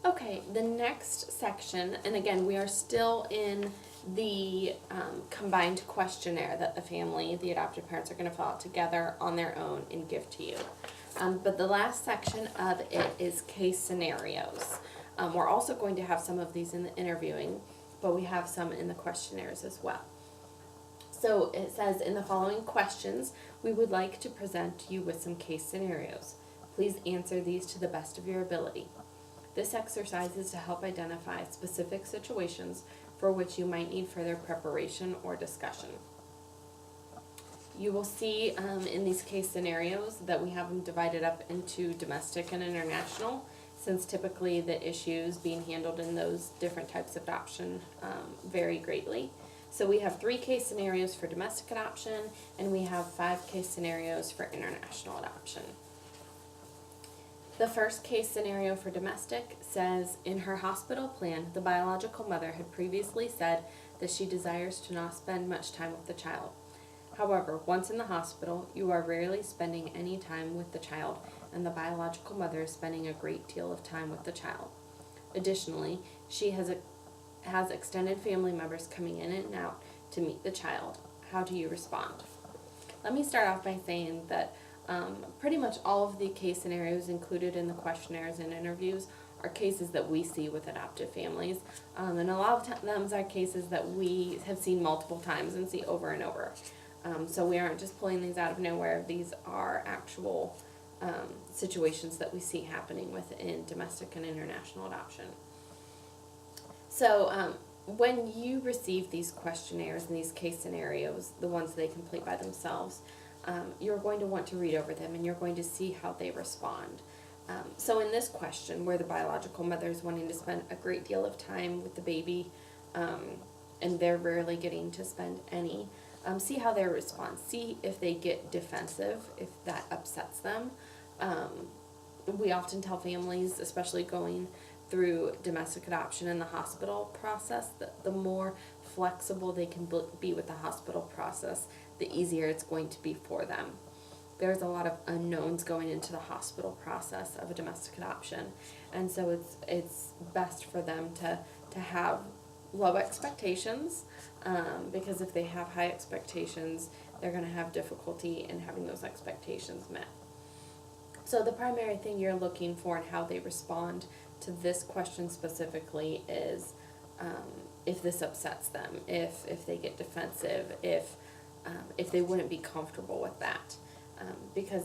Okay, the next section, and again, we are still in the combined questionnaire that the family, the adoptive parents, are going to fill out together on their own and give to you. But the last section of it is case scenarios. We're also going to have some of these in the interviewing, but we have some in the questionnaires as well. So it says, in the following questions, we would like to present you with some case scenarios. Please answer these to the best of your ability. This exercise is to help identify specific situations for which you might need further preparation or discussion. You will see in these case scenarios that we have them divided up into domestic and international, since typically the issues being handled in those different types of adoption vary greatly. So we have 3 case scenarios for domestic adoption, and we have 5 case scenarios for international adoption. The first case scenario for domestic says, in her hospital plan, the biological mother had previously said that she desires to not spend much time with the child. However, once in the hospital, you are rarely spending any time with the child, and the biological mother is spending a great deal of time with the child. Additionally, she has extended family members coming in and out to meet the child. How do you respond? Let me start off by saying that pretty much all of the case scenarios included in the questionnaires and interviews are cases that we see with adoptive families, and a lot of them are cases that we have seen multiple times and see over and over. So we aren't just pulling these out of nowhere. These are actual situations that we see happening within domestic and international adoption. So when you receive these questionnaires and these case scenarios, the ones they complete by themselves, you're going to want to read over them and you're going to see how they respond. So in this question, where the biological mother is wanting to spend a great deal of time with the baby, and they're rarely getting to spend any, see how they respond. See if they get defensive, if that upsets them. We often tell families, especially going through domestic adoption in the hospital process, that the more flexible they can be with the hospital process, the easier it's going to be for them. There's a lot of unknowns going into the hospital process of a domestic adoption, and so it's best for them to have low expectations, because if they have high expectations, they're going to have difficulty in having those expectations met. So the primary thing you're looking for and how they respond to this question specifically is if this upsets them, if they get defensive, if they wouldn't be comfortable with that, because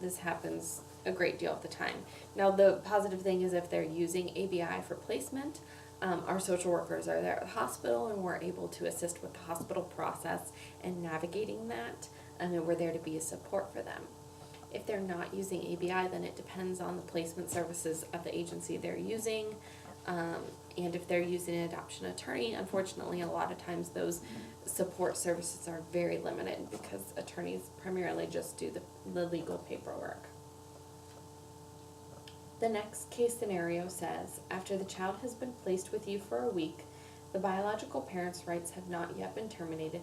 this happens a great deal of the time. Now the positive thing is if they're using ABI for placement, our social workers are there at the hospital and we're able to assist with the hospital process and navigating that, and we're there to be a support for them. If they're not using ABI, then it depends on the placement services of the agency they're using, and if they're using an adoption attorney, unfortunately a lot of times those support services are very limited because attorneys primarily just do the legal paperwork. The next case scenario says, after the child has been placed with you for a week, the biological parent's rights have not yet been terminated,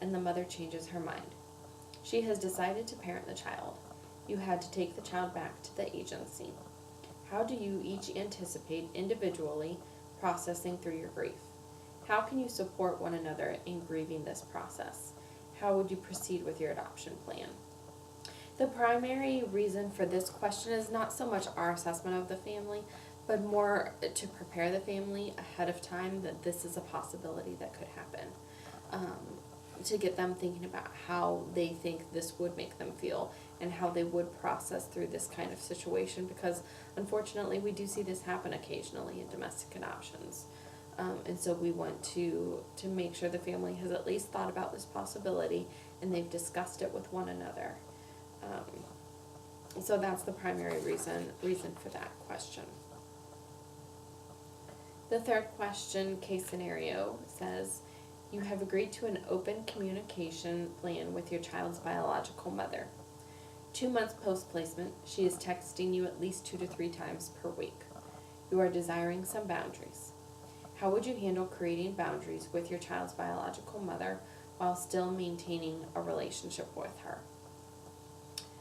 and the mother changes her mind. She has decided to parent the child. You had to take the child back to the agency. How do you each anticipate individually processing through your grief? How can you support one another in grieving this process? How would you proceed with your adoption plan? The primary reason for this question is not so much our assessment of the family, but more to prepare the family ahead of time that this is a possibility that could happen. To get them thinking about how they think this would make them feel and how they would process through this kind of situation, because unfortunately we do see this happen occasionally in domestic adoptions. And so we want to make sure the family has at least thought about this possibility and they've discussed it with one another. So that's the primary reason for that question. The third question, case scenario, says, you have agreed to an open communication plan with your child's biological mother. 2 months post-placement, she is texting you at least 2 to 3 times per week. You are desiring some boundaries. How would you handle creating boundaries with your child's biological mother while still maintaining a relationship with her?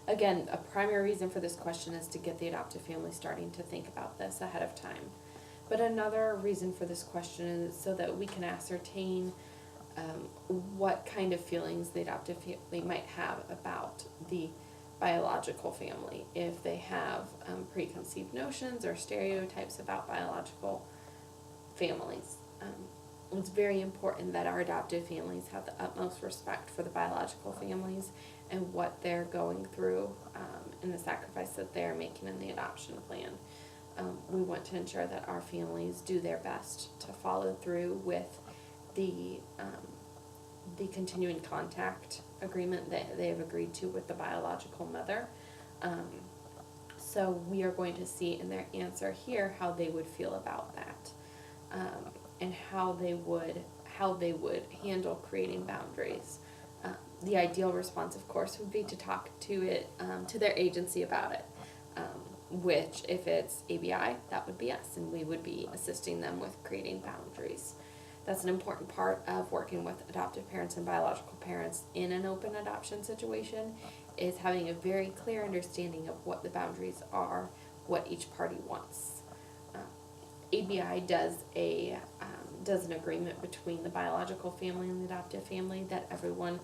Again, a primary reason for this question is to get the adoptive family starting to think about this ahead of time. But another reason for this question is so that we can ascertain what kind of feelings the adoptive family might have about the biological family. If they have preconceived notions or stereotypes about biological families. It's very important that our adoptive families have the utmost respect for the biological families and what they're going through and the sacrifice that they're making in the adoption plan. We want to ensure that our families do their best to follow through with the continuing contact agreement that they have agreed to with the biological mother. So we are going to see in their answer here how they would feel about that, and how they would handle creating boundaries. The ideal response, of course, would be to talk to their agency about it. Which, if it's ABI, that would be us, and we would be assisting them with creating boundaries. That's an important part of working with adoptive parents and biological parents in an open adoption situation, is having a very clear understanding of what the boundaries are, what each party wants. ABI does an agreement between the biological family and the adoptive family that everyone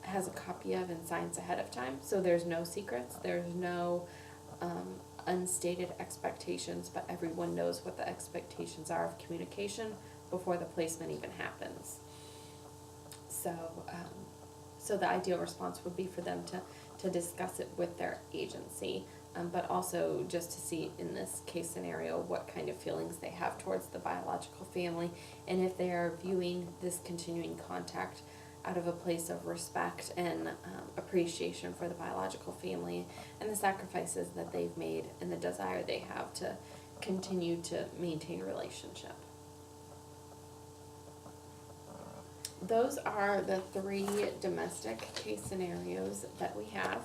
has a copy of and signs ahead of time, so there's no secrets, there's no unstated expectations, but everyone knows what the expectations are of communication before the placement even happens. So the ideal response would be for them to discuss it with their agency, but also just to see in this case scenario what kind of feelings they have towards the biological family, and if they are viewing this continuing contact out of a place of respect and appreciation for the biological family and the sacrifices that they've made and the desire they have to continue to maintain a relationship. Those are the 3 domestic case scenarios that we have.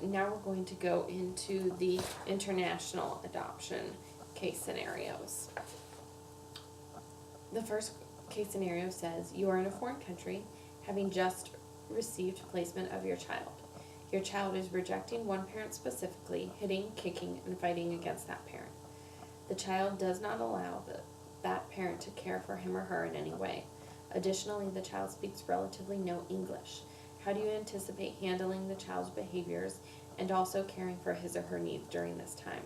Now we're going to go into the international adoption case scenarios. The first case scenario says you are in a foreign country having just received placement of your child. Your child is rejecting one parent specifically, hitting, kicking, and fighting against that parent. The child does not allow that parent to care for him or her in any way. Additionally, the child speaks relatively no English. How do you anticipate handling the child's behaviors and also caring for his or her needs during this time?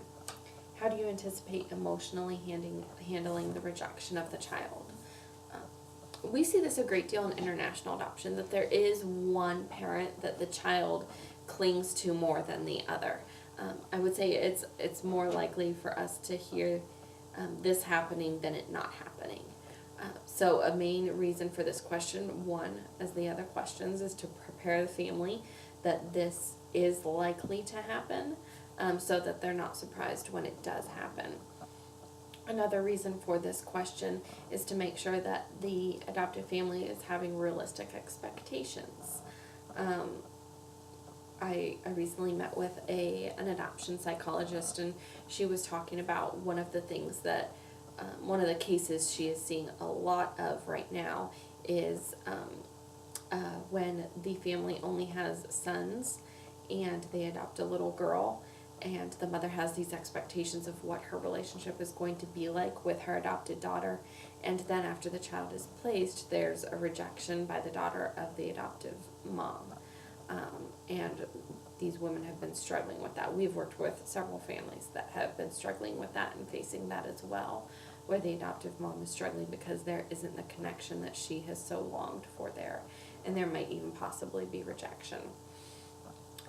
How do you anticipate emotionally handling the rejection of the child? We see this a great deal in international adoption, that there is one parent that the child clings to more than the other. I would say it's more likely for us to hear this happening than it not happening. So a main reason for this question, one, as the other questions, is to prepare the family that this is likely to happen, so that they're not surprised when it does happen. Another reason for this question is to make sure that the adoptive family is having realistic expectations. I recently met with an adoption psychologist, and she was talking about one of the things that, one of the cases she is seeing a lot of right now is when the family only has sons and they adopt a little girl, and the mother has these expectations of what her relationship is going to be like with her adopted daughter, and then after the child is placed, there's a rejection by the daughter of the adoptive mom. And these women have been struggling with that. We've worked with several families that have been struggling with that and facing that as well, where the adoptive mom is struggling because there isn't the connection that she has so longed for there, and there might even possibly be rejection.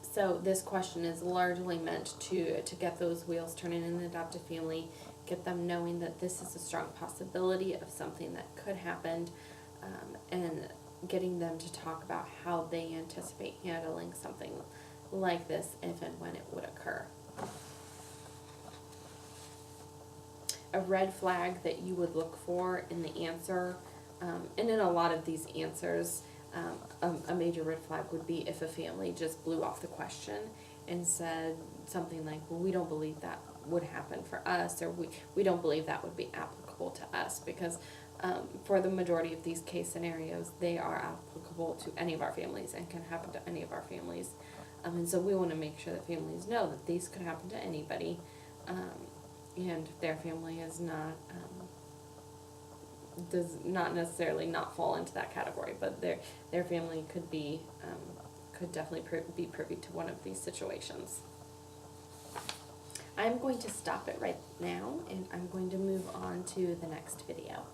So this question is largely meant to get those wheels turning in the adoptive family, get them knowing that this is a strong possibility of something that could happen, and getting them to talk about how they anticipate handling something like this if and when it would occur. A red flag that you would look for in the answer, and in a lot of these answers, a major red flag would be if a family just blew off the question and said something like, well, we don't believe that would happen for us, or we don't believe that would be applicable to us, because for the majority of these case scenarios, they are applicable to any of our families and can happen to any of our families. And so we want to make sure that families know that these could happen to anybody. and their family is not, does not necessarily not fall into that category, but their family could be, could definitely be privy to one of these situations. I'm going to stop it right now, and I'm going to move on to the next video.